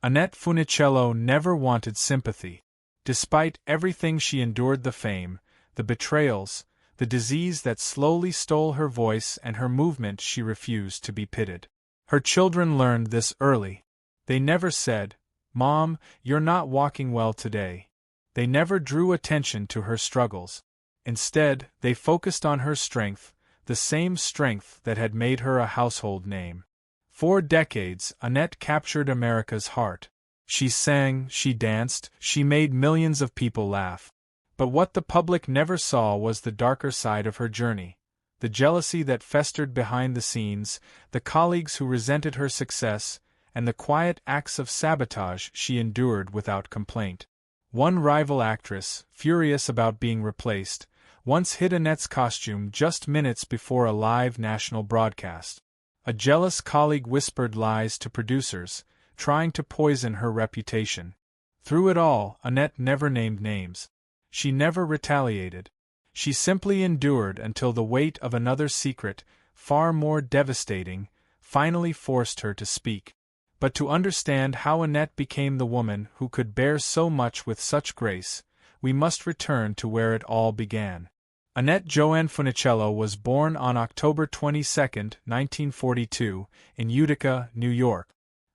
Annette Funicello never wanted sympathy. Despite everything she endured, the fame, the betrayals, the disease that slowly stole her voice and her movement, she refused to be pitied. Her children learned this early. They never said, "Mom, you're not walking well today." They never drew attention to her struggles. Instead, they focused on her strength, the same strength that had made her a household name. For decades, Annette captured America's heart. She sang, she danced, she made millions of people laugh. But what the public never saw was the darker side of her journey. The jealousy that festered behind the scenes, the colleagues who resented her success, and the quiet acts of sabotage she endured without complaint. One rival actress, furious about being replaced, once hid Annette's costume just minutes before a live national broadcast. A jealous colleague whispered lies to producers, trying to poison her reputation. Through it all, Annette never named names. She never retaliated. She simply endured until the weight of another secret, far more devastating, finally forced her to speak. But to understand how Annette became the woman who could bear so much with such grace, we must return to where it all began. Annette Joanne Funicello was born on October 22, 1942, in Utica, New York.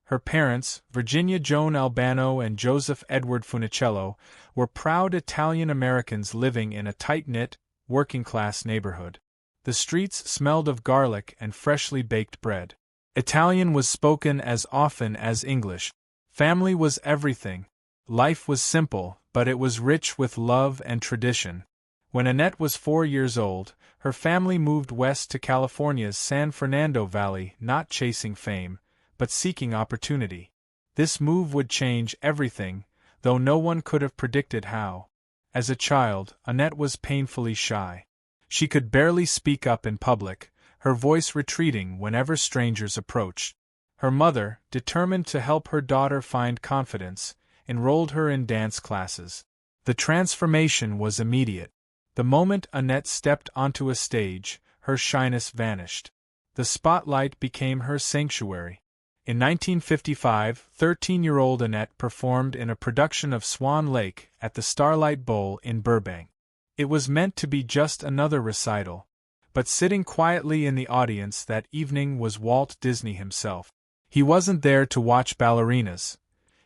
Her parents, Virginia Joan Albano and Joseph Edward Funicello, were proud Italian-Americans living in a tight-knit, working-class neighborhood. The streets smelled of garlic and freshly baked bread. Italian was spoken as often as English. Family was everything. Life was simple, but it was rich with love and tradition. When Annette was 4 years old, her family moved west to California's San Fernando Valley, not chasing fame, but seeking opportunity. This move would change everything, though no one could have predicted how. As a child, Annette was painfully shy. She could barely speak up in public, her voice retreating whenever strangers approached. Her mother, determined to help her daughter find confidence, enrolled her in dance classes. The transformation was immediate. The moment Annette stepped onto a stage, her shyness vanished. The spotlight became her sanctuary. In 1955, 13-year-old Annette performed in a production of Swan Lake at the Starlight Bowl in Burbank. It was meant to be just another recital, but sitting quietly in the audience that evening was Walt Disney himself. He wasn't there to watch ballerinas.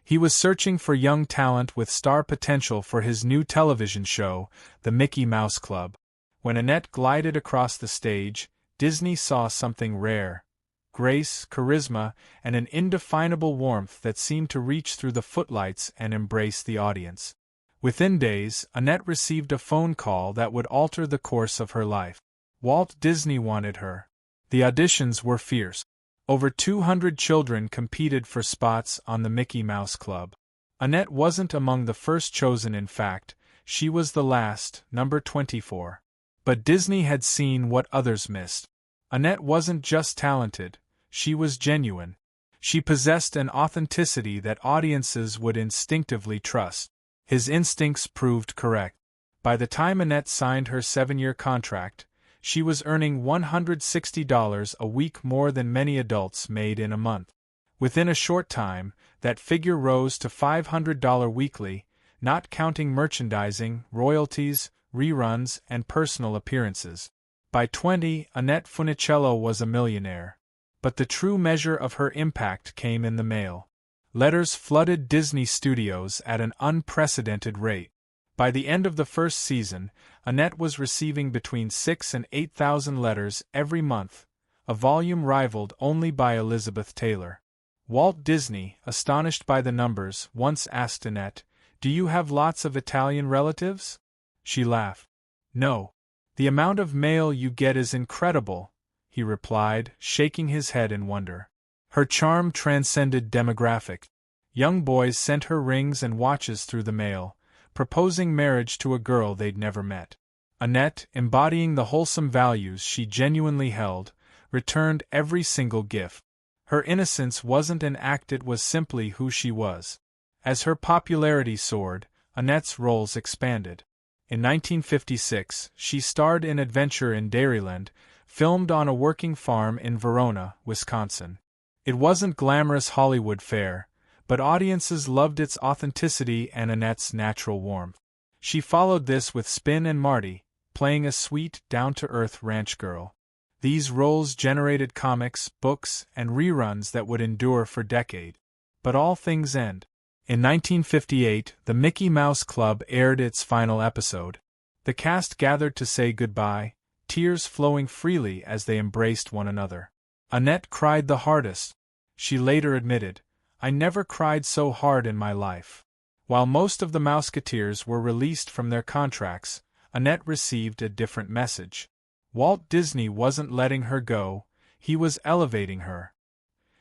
He was searching for young talent with star potential for his new television show, The Mickey Mouse Club. When Annette glided across the stage, Disney saw something rare. Grace, charisma, and an indefinable warmth that seemed to reach through the footlights and embrace the audience. Within days, Annette received a phone call that would alter the course of her life. Walt Disney wanted her. The auditions were fierce. Over 200 children competed for spots on the Mickey Mouse Club. Annette wasn't among the first chosen. In fact, she was the last, number 24. But Disney had seen what others missed. Annette wasn't just talented, she was genuine. She possessed an authenticity that audiences would instinctively trust. His instincts proved correct. By the time Annette signed her 7-year contract, she was earning $160 a week, more than many adults made in a month. Within a short time, that figure rose to $500 weekly, not counting merchandising, royalties, reruns, and personal appearances. By 20, Annette Funicello was a millionaire. But the true measure of her impact came in the mail. Letters flooded Disney Studios at an unprecedented rate. By the end of the first season, Annette was receiving between 6,000 and 8,000 letters every month, a volume rivaled only by Elizabeth Taylor. Walt Disney, astonished by the numbers, once asked Annette, "Do you have lots of Italian relatives?" She laughed. "No. The amount of mail you get is incredible," he replied, shaking his head in wonder. Her charm transcended demographic. Young boys sent her rings and watches through the mail, proposing marriage to a girl they'd never met. Annette, embodying the wholesome values she genuinely held, returned every single gift. Her innocence wasn't an act, it was simply who she was. As her popularity soared, Annette's roles expanded. In 1956, she starred in Adventure in Dairyland, filmed on a working farm in Verona, Wisconsin. It wasn't glamorous Hollywood fare, but audiences loved its authenticity and Annette's natural warmth. She followed this with Spin and Marty, playing a sweet, down-to-earth ranch girl. These roles generated comics, books, and reruns that would endure for decades. But all things end. In 1958, the Mickey Mouse Club aired its final episode. The cast gathered to say goodbye, tears flowing freely as they embraced one another. Annette cried the hardest. She later admitted, "I never cried so hard in my life." While most of the Mouseketeers were released from their contracts, Annette received a different message. Walt Disney wasn't letting her go, he was elevating her.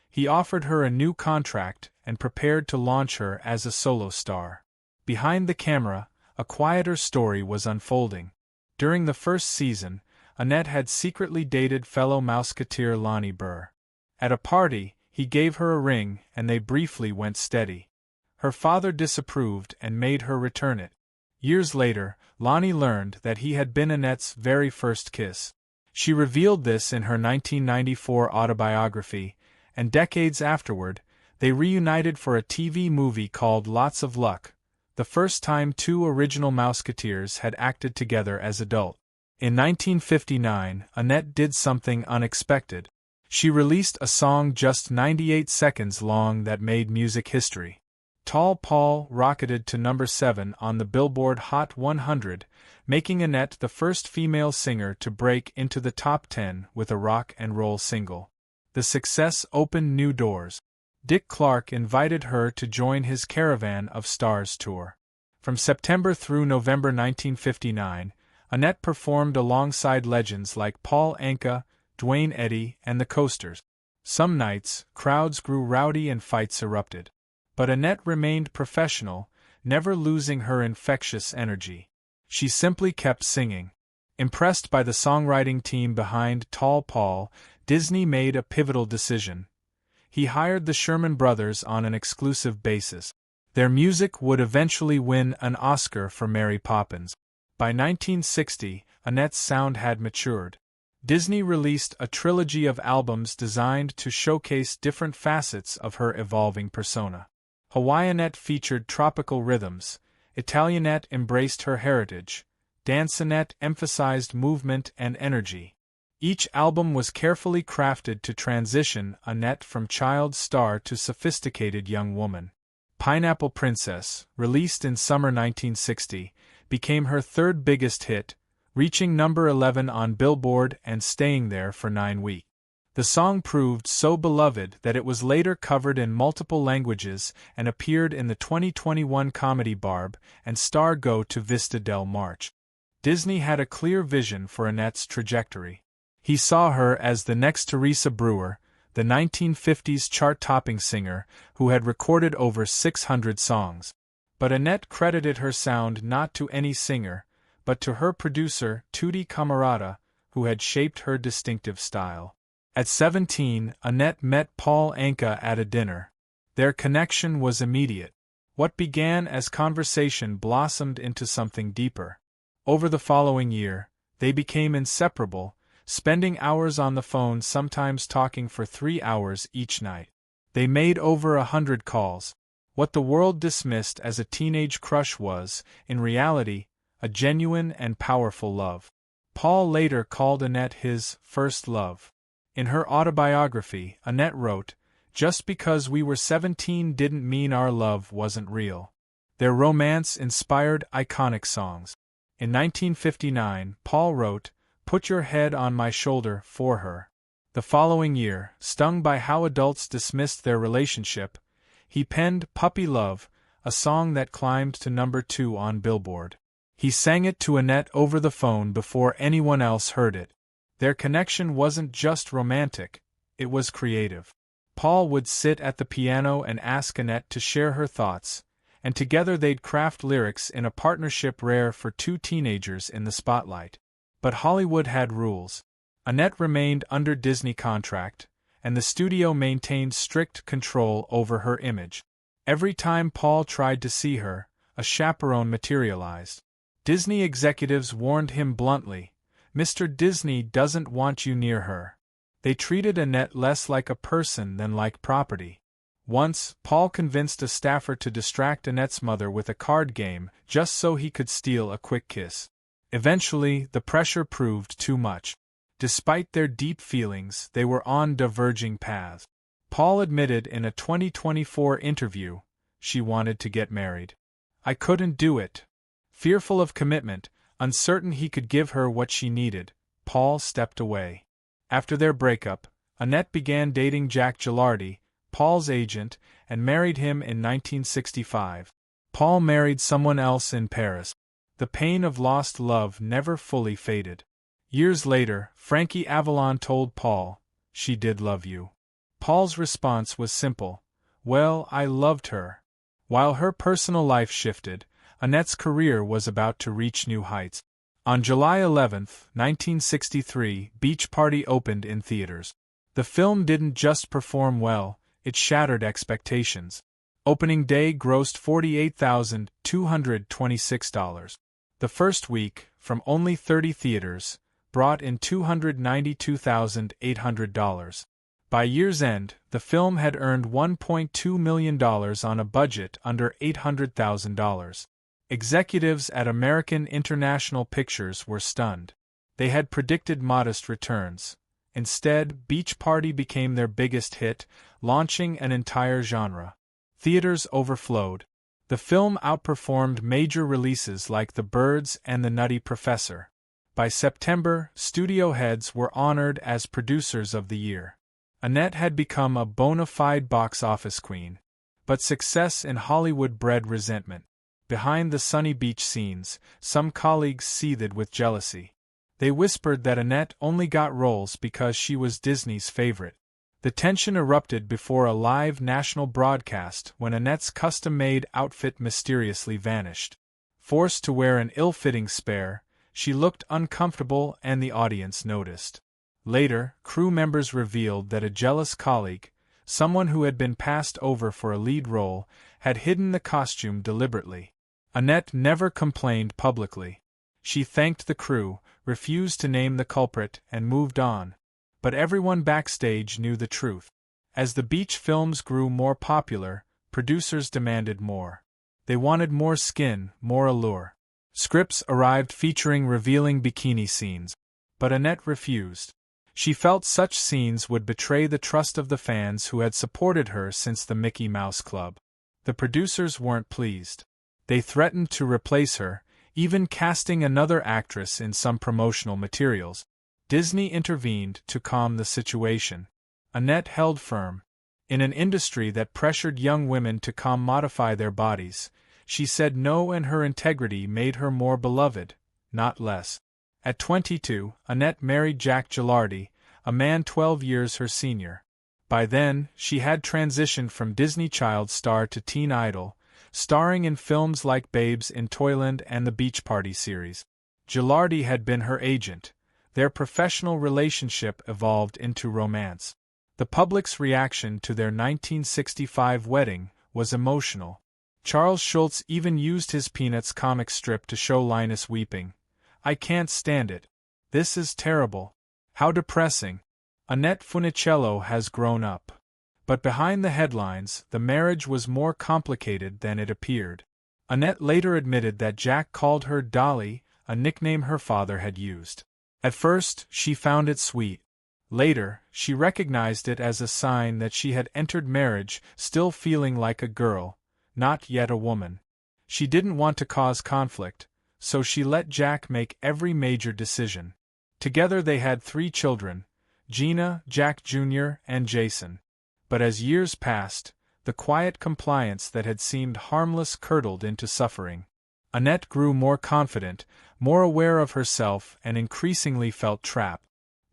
He offered her a new contract and prepared to launch her as a solo star. Behind the camera, a quieter story was unfolding. During the first season, Annette had secretly dated fellow Mouseketeer Lonnie Burr. At a party, he gave her a ring and they briefly went steady. Her father disapproved and made her return it. Years later, Lonnie learned that he had been Annette's very first kiss. She revealed this in her 1994 autobiography, and decades afterward, they reunited for a TV movie called Lots of Luck, the first time two original Mouseketeers had acted together as adults. In 1959, Annette did something unexpected. She released a song just 98 seconds long that made music history. Tall Paul rocketed to number 7 on the Billboard Hot 100, making Annette the first female singer to break into the top 10 with a rock and roll single. The success opened new doors. Dick Clark invited her to join his Caravan of Stars tour. From September through November 1959, Annette performed alongside legends like Paul Anka, Duane Eddy, and the Coasters. Some nights, crowds grew rowdy and fights erupted. But Annette remained professional, never losing her infectious energy. She simply kept singing. Impressed by the songwriting team behind Tall Paul, Disney made a pivotal decision. He hired the Sherman Brothers on an exclusive basis. Their music would eventually win an Oscar for Mary Poppins. By 1960, Annette's sound had matured. Disney released a trilogy of albums designed to showcase different facets of her evolving persona. Hawaiianette featured tropical rhythms, Italianette embraced her heritage, Danceanette emphasized movement and energy. Each album was carefully crafted to transition Annette from child star to sophisticated young woman. Pineapple Princess, released in summer 1960, became her third biggest hit, reaching number 11 on Billboard and staying there for 9 weeks. The song proved so beloved that it was later covered in multiple languages and appeared in the 2021 comedy Barb and Star Go to Vista Del March. Disney had a clear vision for Annette's trajectory. He saw her as the next Teresa Brewer, the 1950s chart-topping singer who had recorded over 600 songs. But Annette credited her sound not to any singer, but to her producer, Tutti Camarata, who had shaped her distinctive style. At 17, Annette met Paul Anka at a dinner. Their connection was immediate. What began as conversation blossomed into something deeper. Over the following year, they became inseparable, spending hours on the phone, sometimes talking for 3 hours each night. They made over 100 calls. What the world dismissed as a teenage crush was, in reality, a genuine and powerful love. Paul later called Annette his first love. In her autobiography, Annette wrote, "Just because we were 17 didn't mean our love wasn't real." Their romance inspired iconic songs. In 1959, Paul wrote, "Put Your Head on My Shoulder" for her. The following year, stung by how adults dismissed their relationship, he penned Puppy Love, a song that climbed to number 2 on Billboard. He sang it to Annette over the phone before anyone else heard it. Their connection wasn't just romantic, it was creative. Paul would sit at the piano and ask Annette to share her thoughts, and together they'd craft lyrics in a partnership rare for two teenagers in the spotlight. But Hollywood had rules. Annette remained under Disney contract, and the studio maintained strict control over her image. Every time Paul tried to see her, a chaperone materialized. Disney executives warned him bluntly, "Mr. Disney doesn't want you near her." They treated Annette less like a person than like property. Once, Paul convinced a staffer to distract Annette's mother with a card game just so he could steal a quick kiss. Eventually, the pressure proved too much. Despite their deep feelings, they were on diverging paths. Paul admitted in a 2024 interview, "She wanted to get married. I couldn't do it." Fearful of commitment, uncertain he could give her what she needed, Paul stepped away. After their breakup, Annette began dating Jack Gilardi, Paul's agent, and married him in 1965. Paul married someone else in Paris. The pain of lost love never fully faded. Years later, Frankie Avalon told Paul, "She did love you." Paul's response was simple, "Well, I loved her." While her personal life shifted, Annette's career was about to reach new heights. On July 11, 1963, Beach Party opened in theaters. The film didn't just perform well, it shattered expectations. Opening day grossed $48,226. The first week, from only 30 theaters, brought in $292,800. By year's end, the film had earned $1.2 million on a budget under $800,000. Executives at American International Pictures were stunned. They had predicted modest returns. Instead, Beach Party became their biggest hit, launching an entire genre. Theaters overflowed. The film outperformed major releases like The Birds and The Nutty Professor. By September, studio heads were honored as Producers of the Year. Annette had become a bona fide box office queen. But success in Hollywood bred resentment. Behind the sunny beach scenes, some colleagues seethed with jealousy. They whispered that Annette only got roles because she was Disney's favorite. The tension erupted before a live national broadcast when Annette's custom-made outfit mysteriously vanished. Forced to wear an ill-fitting spare, she looked uncomfortable and the audience noticed. Later, crew members revealed that a jealous colleague, someone who had been passed over for a lead role, had hidden the costume deliberately. Annette never complained publicly. She thanked the crew, refused to name the culprit, and moved on. But everyone backstage knew the truth. As the beach films grew more popular, producers demanded more. They wanted more skin, more allure. Scripts arrived featuring revealing bikini scenes. But Annette refused. She felt such scenes would betray the trust of the fans who had supported her since the Mickey Mouse Club. The producers weren't pleased. They threatened to replace her, even casting another actress in some promotional materials. Disney intervened to calm the situation. Annette held firm. In an industry that pressured young women to commodify their bodies, she said no, and her integrity made her more beloved, not less. At 22, Annette married Jack Gilardi, a man 12 years her senior. By then, she had transitioned from Disney Child star to teen idol, starring in films like Babes in Toyland and the Beach Party series. Gilardi had been her agent. Their professional relationship evolved into romance. The public's reaction to their 1965 wedding was emotional. Charles Schulz even used his Peanuts comic strip to show Linus weeping. "I can't stand it. This is terrible. How depressing." Annette Funicello has grown up. But behind the headlines, the marriage was more complicated than it appeared. Annette later admitted that Jack called her Dolly, a nickname her father had used. At first, she found it sweet. Later, she recognized it as a sign that she had entered marriage still feeling like a girl, not yet a woman. She didn't want to cause conflict, so she let Jack make every major decision. Together they had 3 children, Gina, Jack Jr., and Jason. But as years passed, the quiet compliance that had seemed harmless curdled into suffering. Annette grew more confident, more aware of herself, and increasingly felt trapped.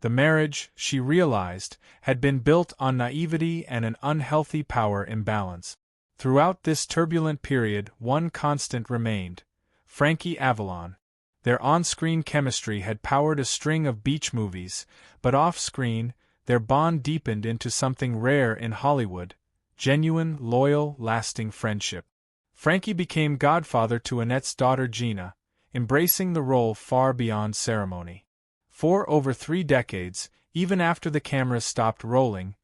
The marriage, she realized, had been built on naivety and an unhealthy power imbalance. Throughout this turbulent period, one constant remained: Frankie Avalon. Their on-screen chemistry had powered a string of beach movies, but off-screen, their bond deepened into something rare in Hollywood: genuine, loyal, lasting friendship. Frankie became godfather to Annette's daughter Gina, embracing the role far beyond ceremony. For over 3 decades, even after the cameras stopped rolling,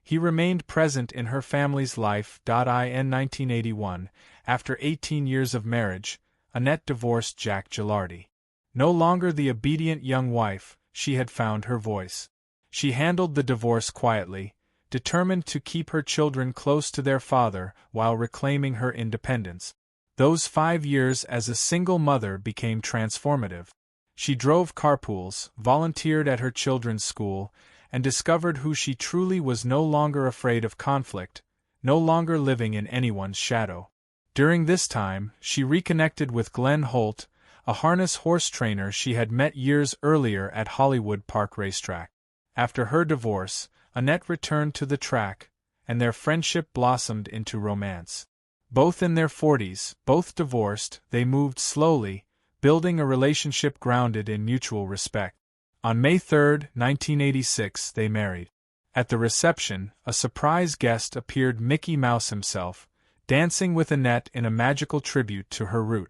He remained present in her family's life. In 1981, after 18 years of marriage, Annette divorced Jack Gilardi. No longer the obedient young wife, she had found her voice. She handled the divorce quietly, determined to keep her children close to their father while reclaiming her independence. Those 5 years as a single mother became transformative. She drove carpools, volunteered at her children's school, and discovered who she truly was, no longer afraid of conflict, no longer living in anyone's shadow. During this time, she reconnected with Glenn Holt, a harness horse trainer she had met years earlier at Hollywood Park Racetrack. After her divorce, Annette returned to the track, and their friendship blossomed into romance. Both in their 40s, both divorced, they moved slowly, building a relationship grounded in mutual respect. On May 3, 1986, they married. At the reception, a surprise guest appeared, Mickey Mouse himself, dancing with Annette in a magical tribute to her root.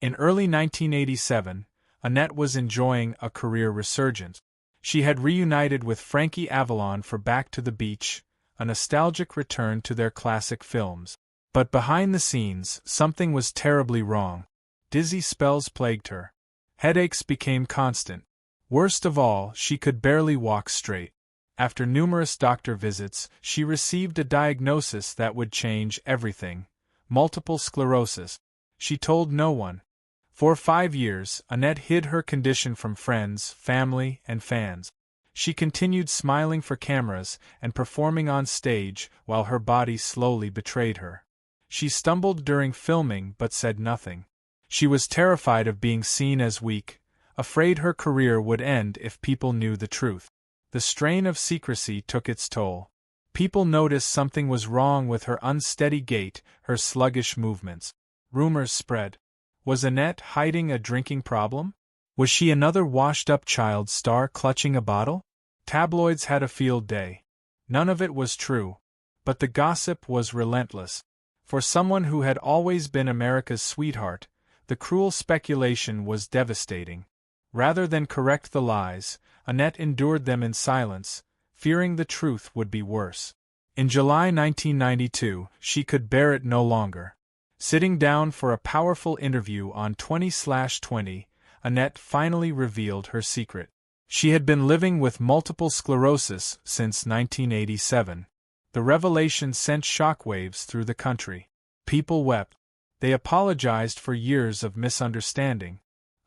In early 1987, Annette was enjoying a career resurgence. She had reunited with Frankie Avalon for Back to the Beach, a nostalgic return to their classic films. But behind the scenes, something was terribly wrong. Dizzy spells plagued her. Headaches became constant. Worst of all, she could barely walk straight. After numerous doctor visits, she received a diagnosis that would change everything: multiple sclerosis. She told no one. For 5 years, Annette hid her condition from friends, family, and fans. She continued smiling for cameras and performing on stage while her body slowly betrayed her. She stumbled during filming but said nothing. She was terrified of being seen as weak, afraid her career would end if people knew the truth. The strain of secrecy took its toll. People noticed something was wrong with her unsteady gait, her sluggish movements. Rumors spread. Was Annette hiding a drinking problem? Was she another washed-up child star clutching a bottle? Tabloids had a field day. None of it was true. But the gossip was relentless. For someone who had always been America's sweetheart, the cruel speculation was devastating. Rather than correct the lies, Annette endured them in silence, fearing the truth would be worse. In July 1992, she could bear it no longer. Sitting down for a powerful interview on 20/20, Annette finally revealed her secret. She had been living with multiple sclerosis since 1987. The revelation sent shockwaves through the country. People wept. They apologized for years of misunderstanding.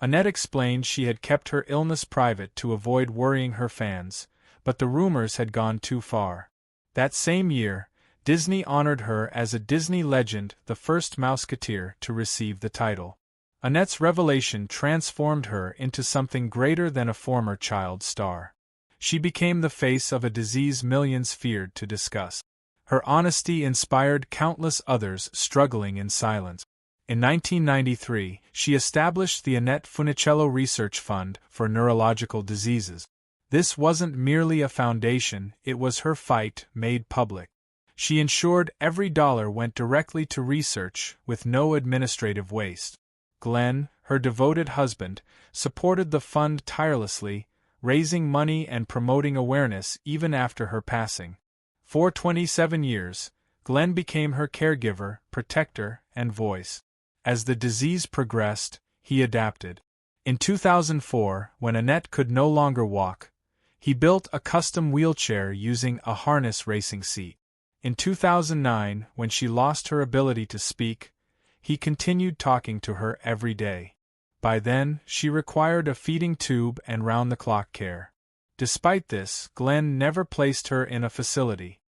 Annette explained she had kept her illness private to avoid worrying her fans, but the rumors had gone too far. That same year, Disney honored her as a Disney legend, the first Mouseketeer to receive the title. Annette's revelation transformed her into something greater than a former child star. She became the face of a disease millions feared to discuss. Her honesty inspired countless others struggling in silence. In 1993, she established the Annette Funicello Research Fund for Neurological Diseases. This wasn't merely a foundation, it was her fight made public. She ensured every dollar went directly to research, with no administrative waste. Glenn, her devoted husband, supported the fund tirelessly, raising money and promoting awareness even after her passing. For 27 years, Glenn became her caregiver, protector, and voice. As the disease progressed, he adapted. In 2004, when Annette could no longer walk, he built a custom wheelchair using a harness racing seat. In 2009, when she lost her ability to speak, he continued talking to her every day. By then, she required a feeding tube and round-the-clock care. Despite this, Glenn never placed her in a facility.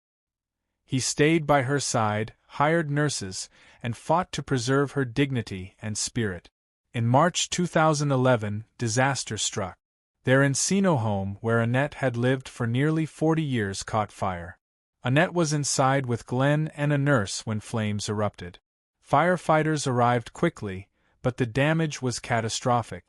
He stayed by her side, hired nurses, and fought to preserve her dignity and spirit. In March 2011, disaster struck. Their Encino home, where Annette had lived for nearly 40 years, caught fire. Annette was inside with Glenn and a nurse when flames erupted. Firefighters arrived quickly, but the damage was catastrophic.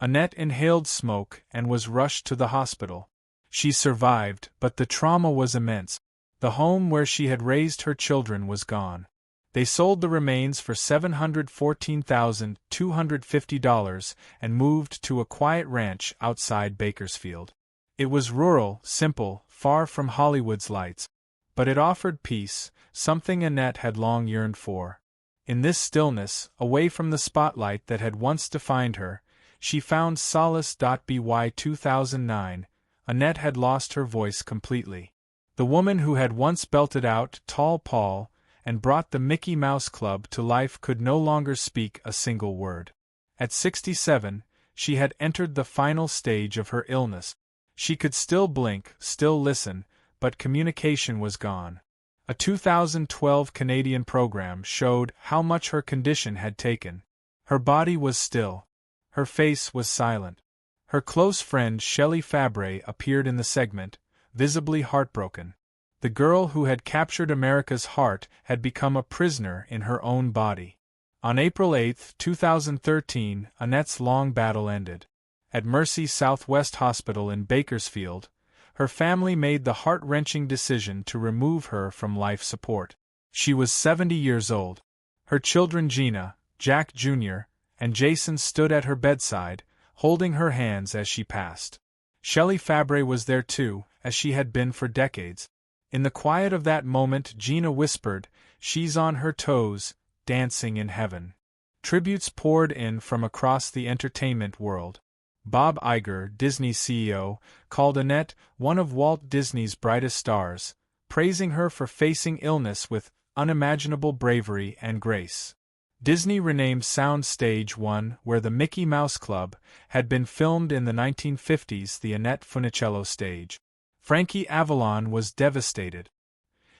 Annette inhaled smoke and was rushed to the hospital. She survived, but the trauma was immense. The home where she had raised her children was gone. They sold the remains for $714,250 and moved to a quiet ranch outside Bakersfield. It was rural, simple, far from Hollywood's lights. But it offered peace, something Annette had long yearned for. In this stillness, away from the spotlight that had once defined her, she found solace. By 2009, Annette had lost her voice completely. The woman who had once belted out Tall Paul and brought the Mickey Mouse Club to life could no longer speak a single word. At 67, she had entered the final stage of her illness. She could still blink, still listen, but communication was gone. A 2012 Canadian program showed how much her condition had taken. Her body was still. Her face was silent. Her close friend Shelley Fabre appeared in the segment, visibly heartbroken. The girl who had captured America's heart had become a prisoner in her own body. On April 8, 2013, Annette's long battle ended. At Mercy Southwest Hospital in Bakersfield, her family made the heart-wrenching decision to remove her from life support. She was 70 years old. Her children Gina, Jack Jr., and Jason stood at her bedside, holding her hands as she passed. Shelley Fabre was there too, as she had been for decades. In the quiet of that moment, Gina whispered, "She's on her toes, dancing in heaven." Tributes poured in from across the entertainment world. Bob Iger, Disney CEO, called Annette one of Walt Disney's brightest stars, praising her for facing illness with unimaginable bravery and grace. Disney renamed Sound Stage 1, where the Mickey Mouse Club had been filmed in the 1950s, the Annette Funicello stage. Frankie Avalon was devastated.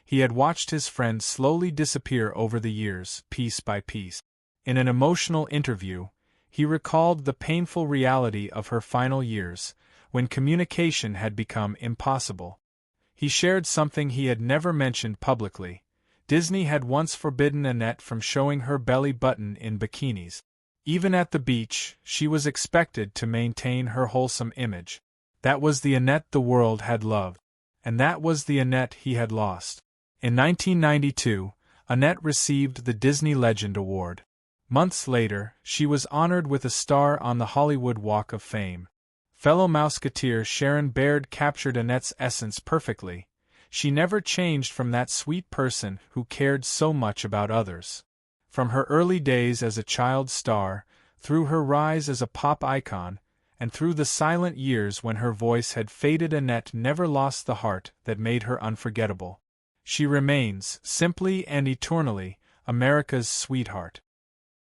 He had watched his friend slowly disappear over the years, piece by piece. In an emotional interview, he recalled the painful reality of her final years, when communication had become impossible. He shared something he had never mentioned publicly. Disney had once forbidden Annette from showing her belly button in bikinis. Even at the beach, she was expected to maintain her wholesome image. That was the Annette the world had loved. And that was the Annette he had lost. In 1992, Annette received the Disney Legend Award. Months later, she was honored with a star on the Hollywood Walk of Fame. Fellow Mouseketeer Sharon Baird captured Annette's essence perfectly. She never changed from that sweet person who cared so much about others. From her early days as a child star, through her rise as a pop icon, and through the silent years when her voice had faded, Annette never lost the heart that made her unforgettable. She remains, simply and eternally, America's sweetheart.